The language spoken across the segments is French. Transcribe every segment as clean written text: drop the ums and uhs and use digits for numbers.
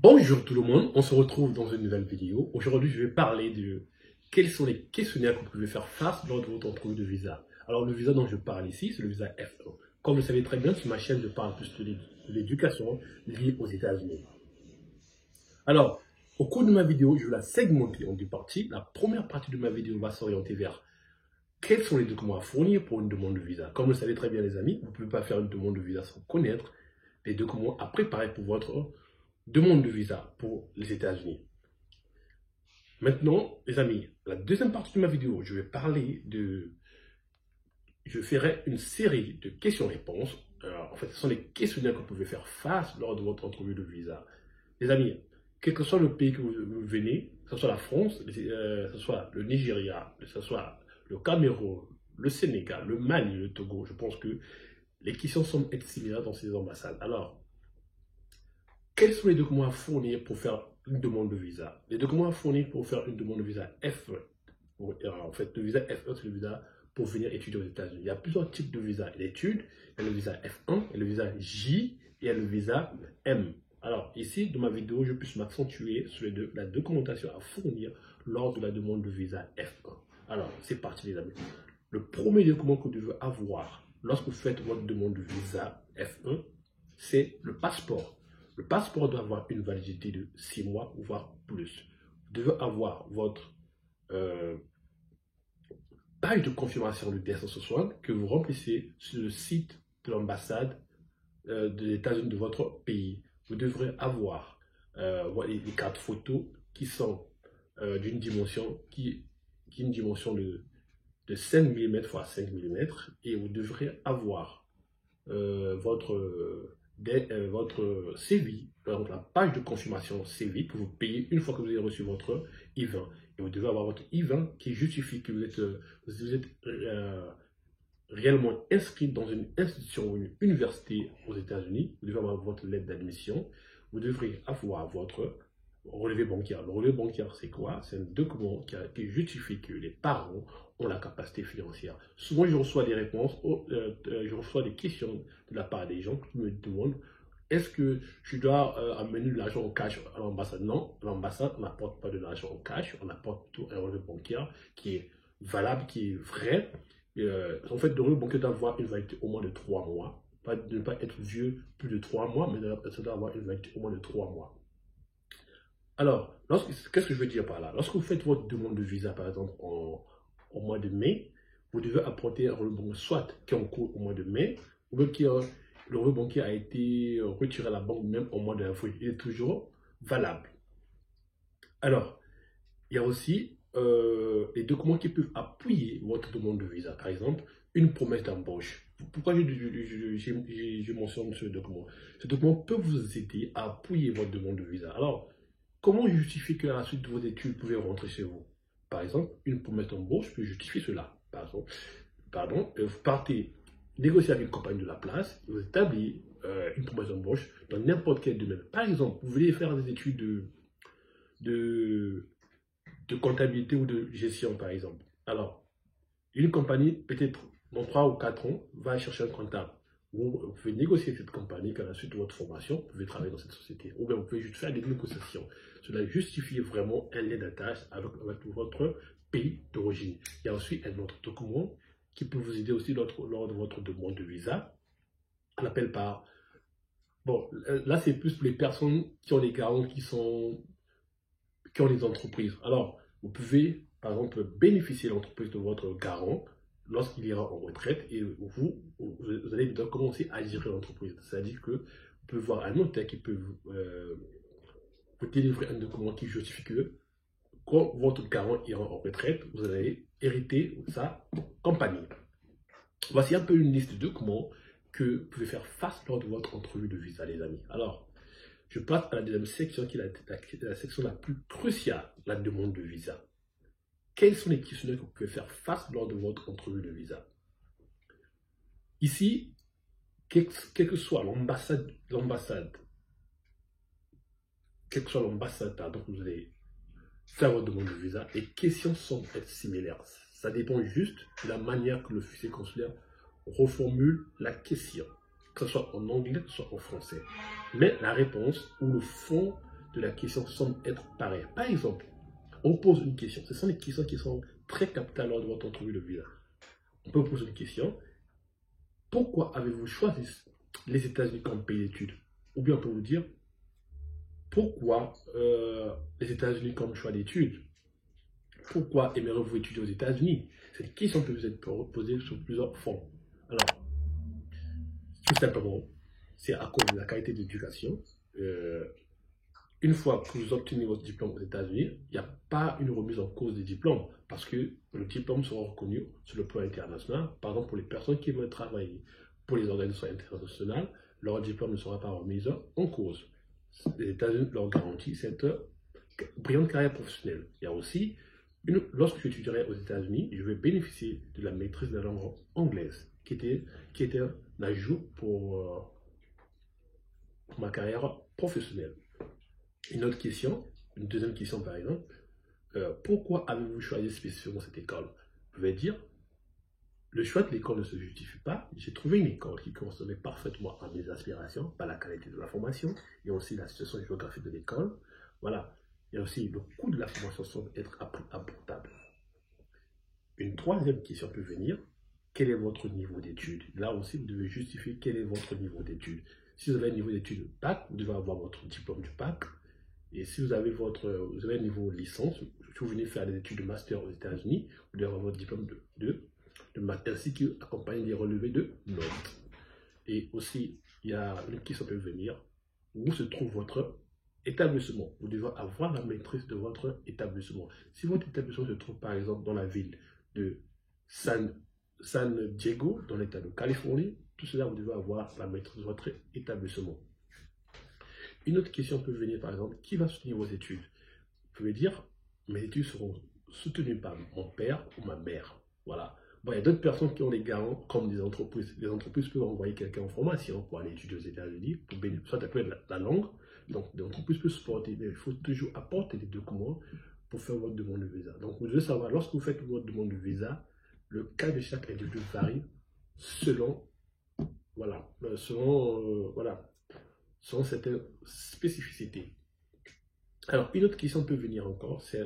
Bonjour tout le monde, on se retrouve dans une nouvelle vidéo. Aujourd'hui, je vais parler de quels sont les questionnaires que vous pouvez faire face lors de votre entrevue de visa. Alors, le visa dont je parle ici, c'est le visa F1. Comme vous le savez très bien, sur ma chaîne, je parle plus de l'éducation liée aux États-Unis. Alors, au cours de ma vidéo, je vais la segmenter en deux parties. La première partie de ma vidéo va s'orienter vers quels sont les documents à fournir pour une demande de visa. Comme vous le savez très bien, les amis, vous ne pouvez pas faire une demande de visa sans connaître les documents à préparer pour votre demande de visa pour les États-Unis. Maintenant, les amis, la deuxième partie de ma vidéo, je ferai une série de questions-réponses. En fait, ce sont les questionnaires que vous pouvez faire face lors de votre entrevue de visa. Les amis, quel que soit le pays que vous venez, que ce soit la France, que ce soit le Nigeria, que ce soit le Cameroun, le Sénégal, le Mali, le Togo, je pense que les questions semblent être similaires dans ces ambassades. Alors, quels sont les documents à fournir pour faire une demande de visa? Les documents à fournir pour faire une demande de visa F1. En fait, le visa F1, c'est le visa pour venir étudier aux États-Unis. Il y a plusieurs types de visas d'études. Il y a le visa F1, il y a le visa J et il y a le visa M. Alors, ici, dans ma vidéo, je puisse m'accentuer sur la documentation à fournir lors de la demande de visa F1. Alors, c'est parti, les amis. Le premier document que vous devez avoir lorsque vous faites votre demande de visa F1, c'est le passeport. Le passeport doit avoir une validité de 6 mois, voire plus. Vous devez avoir votre page de confirmation de DS60 que vous remplissez sur le site de l'ambassade des États-Unis de votre pays. Vous devrez avoir les cartes photos qui sont d'une dimension une dimension de 5 mm x 5 mm et vous devrez avoir votre CV, donc la page de confirmation CV que vous payez une fois que vous avez reçu votre I-20. Et vous devez avoir votre I-20 qui justifie que vous êtes réellement inscrit dans une institution ou une université aux États-Unis. Vous devez avoir votre lettre d'admission. Vous devrez avoir votre relevé bancaire. Le relevé bancaire, c'est quoi? C'est un document qui justifie que les parents ont la capacité financière. Souvent, je reçois des réponses, je reçois des questions de la part des gens qui me demandent est-ce que je dois amener de l'argent en cash à l'ambassade? Non, l'ambassade n'apporte pas de l'argent en cash, on apporte plutôt un relevé bancaire qui est valable, qui est vrai. En fait, le relevé bancaire doit avoir une validité au moins de 3 mois. De ne pas être vieux plus de 3 mois, mais ça doit avoir une validité au moins de 3 mois. Alors, qu'est-ce que je veux dire par là? Lorsque vous faites votre demande de visa, par exemple, au mois de mai, vous devez apporter un relevé bancaire, soit qui est en cours au mois de mai, ou bien le relevé bancaire a été retiré à la banque même au mois d'avril. Il est toujours valable. Alors, il y a aussi les documents qui peuvent appuyer votre demande de visa. Par exemple, une promesse d'embauche. Pourquoi je mentionne ce document? Ce document peut vous aider à appuyer votre demande de visa. Alors, comment justifier qu'à la suite de vos études, vous pouvez rentrer chez vous? Par exemple, une promesse d'embauche peut justifier cela. Vous partez négocier avec une compagnie de la place, vous établissez une promesse d'embauche dans n'importe quel domaine. Par exemple, vous voulez faire des études de comptabilité ou de gestion, par exemple. Alors, une compagnie, peut-être dans 3 ou 4 ans, va chercher un comptable. Vous pouvez négocier avec cette compagnie qu'à la suite de votre formation, vous pouvez travailler dans cette société. Ou bien vous pouvez juste faire des négociations. Cela justifie vraiment un lien d'attache avec votre pays d'origine. Il y a aussi un autre document qui peut vous aider aussi lors de votre demande de visa. On appelle par... Bon, là c'est plus pour les personnes qui ont des garants qui ont des entreprises. Alors, vous pouvez, par exemple, bénéficier de l'entreprise de votre garant lorsqu'il ira en retraite et vous allez commencer à gérer l'entreprise. C'est-à-dire que vous pouvez voir un notaire qui peut vous délivrer un document qui justifie que quand votre garant ira en retraite, vous allez hériter de sa compagnie. Voici un peu une liste de documents que vous pouvez faire face lors de votre entrevue de visa, les amis. Alors, je passe à la deuxième section qui est la section la plus cruciale, la demande de visa. Quels sont les questionnaires que vous pouvez faire face lors de votre entrevue de visa? Ici, quelle que soit l'ambassade, pardon, vous allez faire votre demande de visa, les questions sont similaires. Ça dépend juste de la manière que l'officier consulaire reformule la question, que ce soit en anglais, que ce soit en français. Mais la réponse ou le fond de la question semblent être pareilles. Par exemple, on pose une question. Ce sont les questions qui sont très capitales lors de votre entrevue de visa. On peut poser une question. Pourquoi avez-vous choisi les États-Unis comme pays d'études? Ou bien on peut vous dire, pourquoi les États-Unis comme choix d'études? Pourquoi aimeriez-vous étudier aux États-Unis? Cette question peut vous être posée sur plusieurs fronts. Alors, tout simplement, c'est à cause de la qualité d'éducation. Une fois que vous obtenez votre diplôme aux États-Unis, il n'y a pas une remise en cause des diplômes parce que le diplôme sera reconnu sur le plan international. Par exemple, pour les personnes qui veulent travailler pour les organisations internationales, leur diplôme ne sera pas remis en cause. Les États-Unis leur garantissent cette brillante carrière professionnelle. Il y a aussi, lorsque j'étudierai aux États-Unis, je vais bénéficier de la maîtrise de la langue anglaise, qui était un ajout pour ma carrière professionnelle. Une autre question, une deuxième question par exemple, pourquoi avez-vous choisi spécifiquement cette école? Vous pouvez dire, le choix de l'école ne se justifie pas. J'ai trouvé une école qui correspondait parfaitement à mes aspirations, par la qualité de la formation et aussi la situation géographique de l'école. Voilà. Et aussi, le coût de la formation semble être abordable. Une troisième question peut venir, quel est votre niveau d'études? Là aussi, vous devez justifier quel est votre niveau d'études. Si vous avez un niveau d'études bac, vous devez avoir votre diplôme du bac. Et si vous avez un niveau licence, si vous venez faire des études de master aux États-Unis, vous devez avoir votre diplôme de master, ainsi qu'accompagné des relevés de notes. Et aussi, il y a une question peut venir, où se trouve votre établissement? Vous devez avoir la maîtrise de votre établissement. Si votre établissement se trouve par exemple dans la ville de San Diego, dans l'État de Californie, tout cela, vous devez avoir la maîtrise de votre établissement. Une autre question peut venir par exemple, qui va soutenir vos études? Vous pouvez dire, mes études seront soutenues par mon père ou ma mère. Voilà. Bon, il y a d'autres personnes qui ont des garants, comme des entreprises. Les entreprises peuvent envoyer quelqu'un en formation pour aller étudier aux États-Unis, soit après la langue. Donc, les entreprises peuvent supporter, mais il faut toujours apporter des documents pour faire votre demande de visa. Donc, vous devez savoir, lorsque vous faites votre demande de visa, le cas de chaque individu varie selon, selon cette spécificité. Alors, une autre question peut venir encore, c'est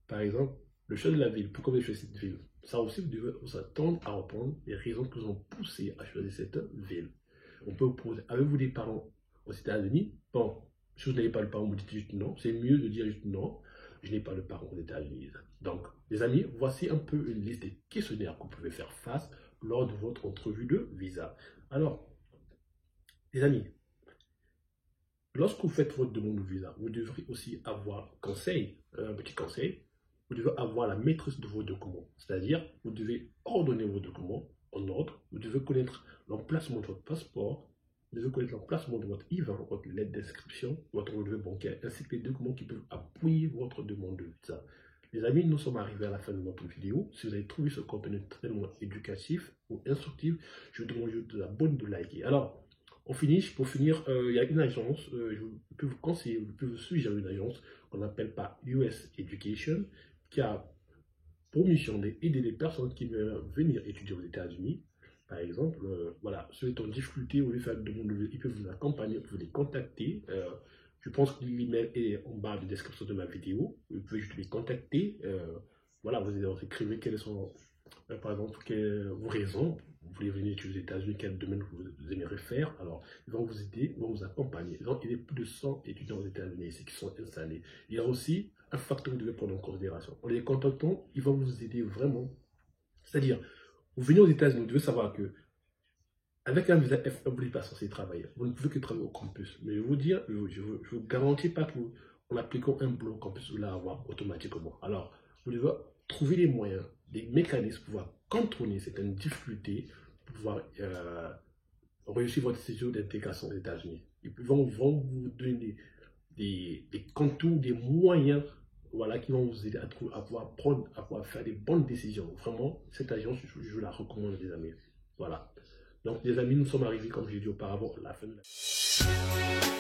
par exemple, le choix de la ville. Pourquoi vous avez choisi cette ville? Ça aussi, vous devez vous attendre à entendre les raisons qui vous ont poussé à choisir cette ville. On peut vous poser, avez-vous des parents aux États-Unis? Bon, si vous n'avez pas le parent, vous dites juste non. C'est mieux de dire juste non, je n'ai pas le parent aux États-Unis. Donc, les amis, voici un peu une liste des questionnaires que vous pouvez faire face lors de votre entrevue de visa. Alors, les amis, lorsque vous faites votre demande de visa, vous devrez aussi avoir un petit conseil. Vous devez avoir la maîtrise de vos documents. C'est-à-dire, vous devez ordonner vos documents en ordre. Vous devez connaître l'emplacement de votre passeport. Vous devez connaître l'emplacement de votre IBAN, votre lettre d'inscription, votre relevé bancaire, ainsi que les documents qui peuvent appuyer votre demande de visa. Les amis, nous sommes arrivés à la fin de notre vidéo. Si vous avez trouvé ce contenu très éducatif ou instructif, je vous demande de la bonne de liker. Alors, on finit. Pour finir, il y a une agence, je peux vous conseiller, je peux vous suggérer une agence qu'on appelle pas US Education, qui a pour mission d'aider les personnes qui veulent venir étudier aux États-Unis. Par exemple, voilà, ceux qui sont en difficulté, vous voulez faire une demande de visa, ils peuvent vous accompagner, vous pouvez les contacter. Je pense que l'email est en bas de description de ma vidéo. Vous pouvez juste les contacter. Voilà, vous écrivez quelles sont, par exemple, vos raisons. Vous voulez venir étudier aux États-Unis, quel domaine vous aimeriez faire. Alors, ils vont vous aider, ils vont vous accompagner. Ils ont aidé plus de 100 étudiants aux États-Unis ici qui sont installés. Il y a aussi un facteur que vous devez prendre en considération. En les contactant, ils vont vous aider vraiment. C'est-à-dire, vous venez aux États-Unis, vous devez savoir que avec un visa F1, vous n'êtes pas censé travailler. Vous ne pouvez que travailler au campus. Mais je vous dis, je ne vous garantis pas qu'en appliquant un boulot au campus, vous allez avoir automatiquement. Alors, vous devez trouver les moyens, des mécanismes pour pouvoir contourner certaines difficultés, pour pouvoir réussir votre séjour d'intégration aux États-Unis. Ils vont vous donner des contours, des moyens, voilà, qui vont vous aider à pouvoir faire des bonnes décisions. Vraiment, cette agence, je la recommande, les amis. Voilà. Donc, les amis, nous sommes arrivés, comme j'ai dit auparavant, à la fin de la...